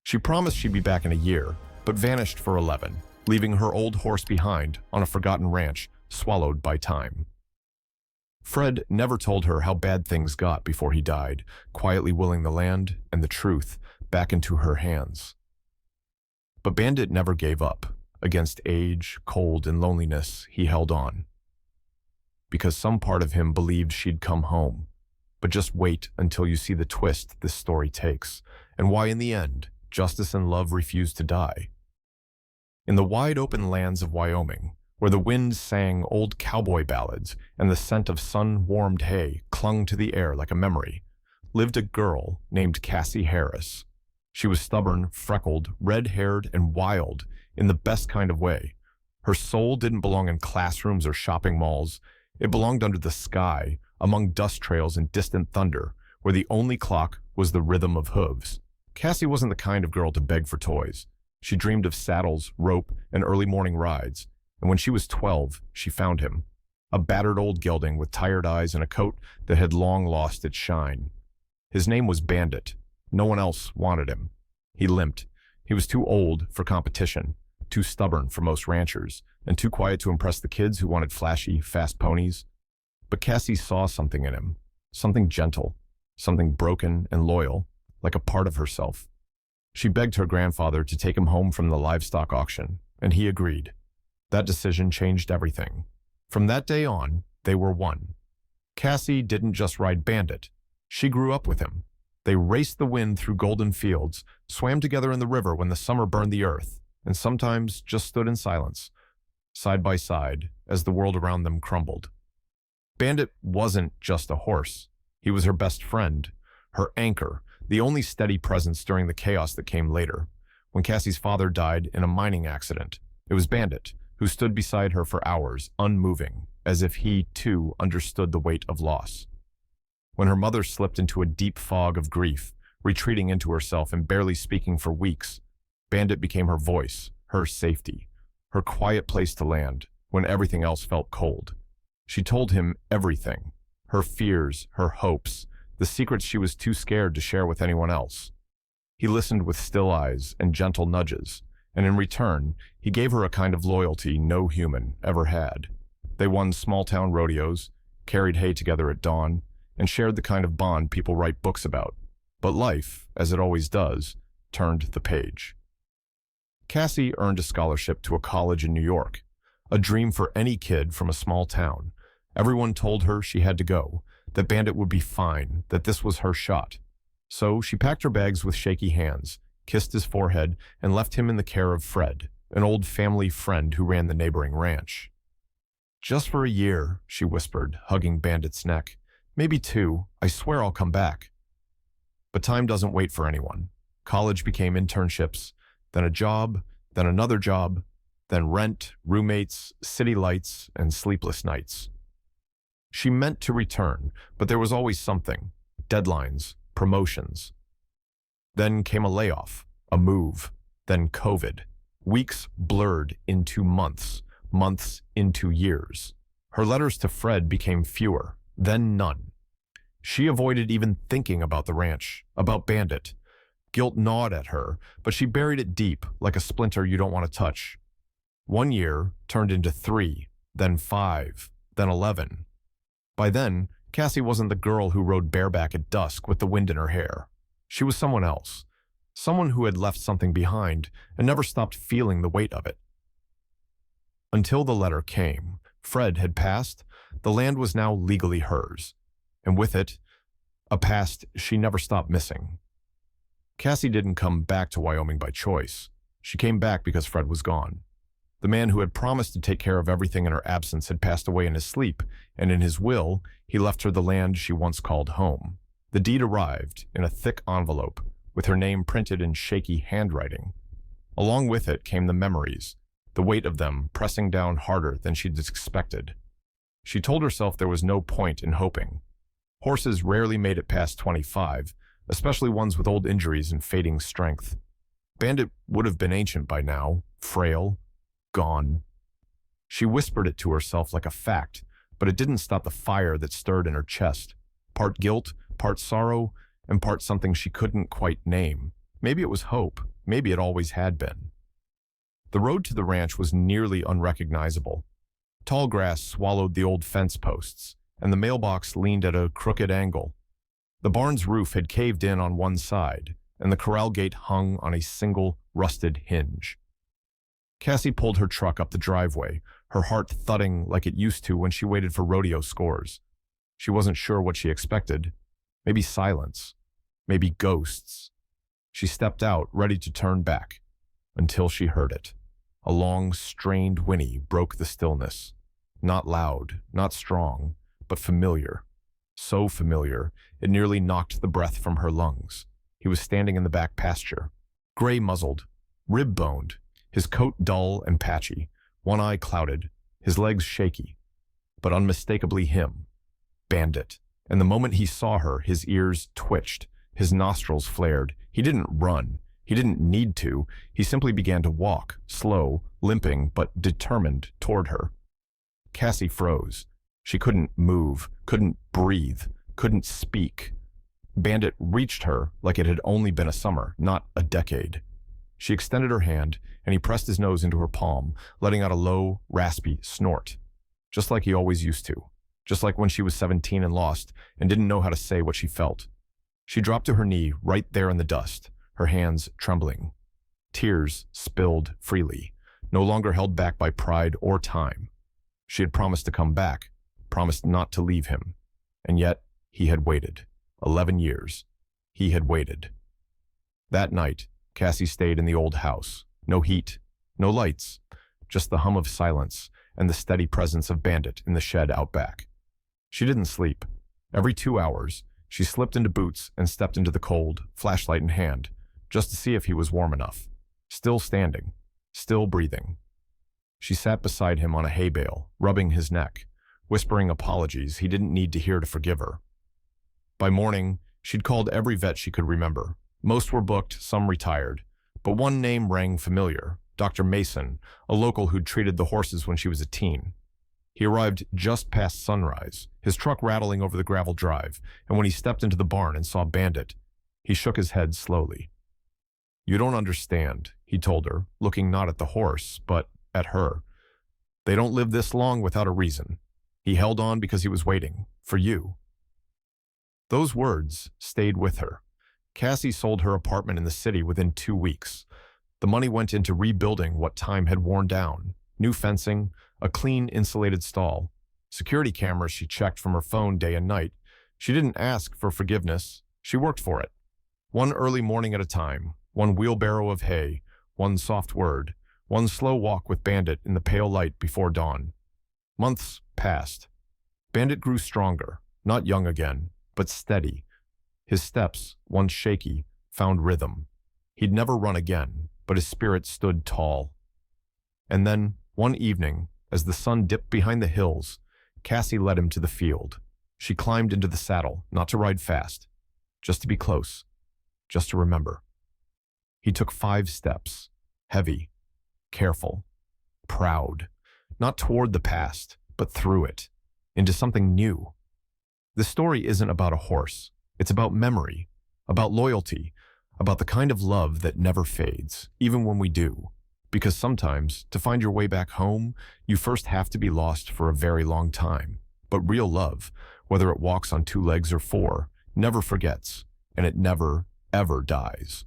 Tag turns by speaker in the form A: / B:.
A: She promised she'd be back in a year, but vanished for 11, leaving her old horse behind on a forgotten ranch, swallowed by time. Fred never told her how bad things got before he died, quietly willing the land and the truth back into her hands. But Bandit never gave up. Against age, cold, and loneliness, he held on. Because some part of him believed she'd come home. But just wait until you see the twist this story takes, and why in the end, justice and love refused to die. In the wide open lands of Wyoming, where the wind sang old cowboy ballads and the scent of sun-warmed hay clung to the air like a memory, lived a girl named Cassie Harris. She was stubborn, freckled, red-haired, and wild in the best kind of way. Her soul didn't belong in classrooms or shopping malls. It belonged under the sky, among dust trails and distant thunder, where the only clock was the rhythm of hooves. Cassie wasn't the kind of girl to beg for toys. She dreamed of saddles, rope, and early morning rides, and when she was 12, she found him. A battered old gelding with tired eyes and a coat that had long lost its shine. His name was Bandit. No one else wanted him. He limped. He was too old for competition, too stubborn for most ranchers, and too quiet to impress the kids who wanted flashy, fast ponies. But Cassie saw something in him, something gentle, something broken and loyal, like a part of herself. She begged her grandfather to take him home from the livestock auction, and he agreed. That decision changed everything. From that day on, they were one. Cassie didn't just ride Bandit. She grew up with him. They raced the wind through golden fields, swam together in the river when the summer burned the earth, and sometimes just stood in silence, side by side, as the world around them crumbled. Bandit wasn't just a horse. He was her best friend, her anchor, the only steady presence during the chaos that came later. When Cassie's father died in a mining accident, it was Bandit who stood beside her for hours, unmoving, as if he, too, understood the weight of loss. When her mother slipped into a deep fog of grief, retreating into herself and barely speaking for weeks, Bandit became her voice, her safety, her quiet place to land when everything else felt cold. She told him everything, her fears, her hopes, the secrets she was too scared to share with anyone else. He listened with still eyes and gentle nudges, and in return, he gave her a kind of loyalty no human ever had. They won small-town rodeos, carried hay together at dawn, and shared the kind of bond people write books about. But life, as it always does, turned the page. Cassie earned a scholarship to a college in New York, a dream for any kid from a small town. Everyone told her she had to go, that Bandit would be fine, that this was her shot. So she packed her bags with shaky hands, kissed his forehead, and left him in the care of Fred, an old family friend who ran the neighboring ranch. "Just for a year," she whispered, hugging Bandit's neck. "Maybe 2. I swear I'll come back." But time doesn't wait for anyone. College became internships, then a job, then another job, then rent, roommates, city lights, and sleepless nights. She meant to return, but there was always something. Deadlines, promotions. Then came a layoff, a move, then COVID. Weeks blurred into months, months into years. Her letters to Fred became fewer, then none. She avoided even thinking about the ranch, about Bandit. Guilt gnawed at her, but she buried it deep, like a splinter you don't want to touch. 1 year turned into 3, then 5, then 11. By then, Cassie wasn't the girl who rode bareback at dusk with the wind in her hair. She was someone else, someone who had left something behind and never stopped feeling the weight of it. Until the letter came. Fred had passed. The land was now legally hers, and with it, a past she never stopped missing. Cassie didn't come back to Wyoming by choice. She came back because Fred was gone. The man who had promised to take care of everything in her absence had passed away in his sleep, and in his will, he left her the land she once called home. The deed arrived in a thick envelope, with her name printed in shaky handwriting. Along with it came the memories, the weight of them pressing down harder than she'd expected. She told herself there was no point in hoping. Horses rarely made it past 25, especially ones with old injuries and fading strength. Bandit would have been ancient by now, frail, gone. She whispered it to herself like a fact, but it didn't stop the fire that stirred in her chest. Part guilt, part sorrow, and part something she couldn't quite name. Maybe it was hope, maybe it always had been. The road to the ranch was nearly unrecognizable. Tall grass swallowed the old fence posts, and the mailbox leaned at a crooked angle. The barn's roof had caved in on one side, and the corral gate hung on a single rusted hinge. Cassie pulled her truck up the driveway, her heart thudding like it used to when she waited for rodeo scores. She wasn't sure what she expected. Maybe silence. Maybe ghosts. She stepped out, ready to turn back, until she heard it. A long, strained whinny broke the stillness. Not loud, not strong, but familiar. So familiar, it nearly knocked the breath from her lungs. He was standing in the back pasture, gray-muzzled, rib-boned, his coat dull and patchy, one eye clouded, his legs shaky, but unmistakably him. Bandit. And the moment he saw her, his ears twitched, his nostrils flared. He didn't run. He didn't need to. He simply began to walk, slow, limping, but determined toward her. Cassie froze. She couldn't move, couldn't breathe, couldn't speak. Bandit reached her like it had only been a summer, not a decade. She extended her hand, and he pressed his nose into her palm, letting out a low, raspy snort. Just like he always used to. Just like when she was 17 and lost and didn't know how to say what she felt. She dropped to her knee right there in the dust, her hands trembling. Tears spilled freely, no longer held back by pride or time. She had promised to come back, promised not to leave him. And yet, he had waited. 11 years. He had waited. That night, Cassie stayed in the old house. No heat, no lights, just the hum of silence and the steady presence of Bandit in the shed out back. She didn't sleep. Every 2 hours, she slipped into boots and stepped into the cold, flashlight in hand, just to see if he was warm enough. Still standing, still breathing. She sat beside him on a hay bale, rubbing his neck, whispering apologies he didn't need to hear to forgive her. By morning, she'd called every vet she could remember. Most were booked, some retired, but one name rang familiar, Dr. Mason, a local who'd treated the horses when she was a teen. He arrived just past sunrise, his truck rattling over the gravel drive, and when he stepped into the barn and saw Bandit, he shook his head slowly. "You don't understand," he told her, looking not at the horse, but at her. "They don't live this long without a reason. He held on because he was waiting, for you." Those words stayed with her. Cassie sold her apartment in the city within 2 weeks. The money went into rebuilding what time had worn down. New fencing, a clean, insulated stall, security cameras she checked from her phone day and night. She didn't ask for forgiveness. She worked for it. One early morning at a time, one wheelbarrow of hay, one soft word, one slow walk with Bandit in the pale light before dawn. Months passed. Bandit grew stronger, not young again, but steady. His steps, once shaky, found rhythm. He'd never run again, but his spirit stood tall. And then, one evening, as the sun dipped behind the hills, Cassie led him to the field. She climbed into the saddle, not to ride fast, just to be close, just to remember. He took 5 steps, heavy, careful, proud, not toward the past, but through it, into something new. The story isn't about a horse. It's about memory, about loyalty, about the kind of love that never fades, even when we do. Because sometimes, to find your way back home, you first have to be lost for a very long time. But real love, whether it walks on 2 legs or 4, never forgets, and it never, ever dies.